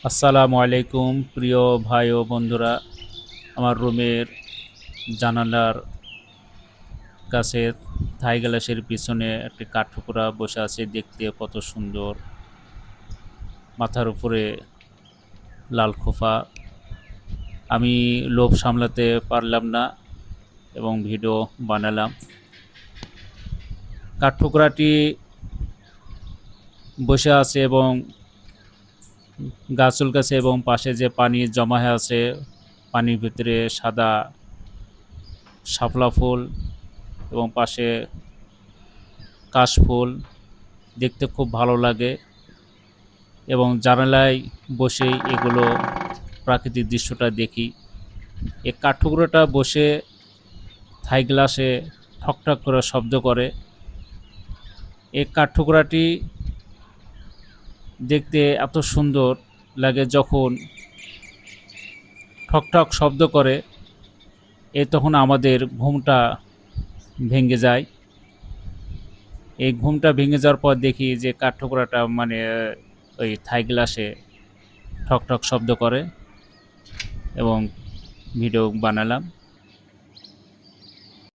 আসসালামু আলাইকুম প্রিয় ভাই ও বন্ধুরা। আমার রুমের জানালার কাছে থাই গ্লাসের পিছনে একটি কাঠঠোকরা বসে আছে, দেখতে কত সুন্দর। মাথার উপরে লাল খোপা। আমি লোভ সামলাতে পারলাম না এবং ভিডিও বানালাম। কাঠঠোকরাটি বসে আছে এবং গা চুলকাছে এবং পাশে যে পানি জমা হয়ে আছে, পানির ভিতরে সাদা শাপলা ফুল এবং পাশে কাশফুল, দেখতে খুব ভালো লাগে। এবং জানালায় বসেই এগুলো প্রাকৃতিক দৃশ্যটা দেখি। এই কাঠঠোকরাটা বসে থাই গ্লাসে ঠকঠক করে শব্দ করে। এই কাঠঠোকরাটি দেখতে এত সুন্দর লাগে, যখন ঠকঠক শব্দ করে তখন আমাদের ঘুমটা ভেঙে যায়। এই ঘুমটা ভেঙে যাওয়ার পর দেখি যে কাঠঠোকরাটা মানে ওই থাই গ্লাসে ঠকঠক শব্দ করে এবং ভিডিও বানালাম।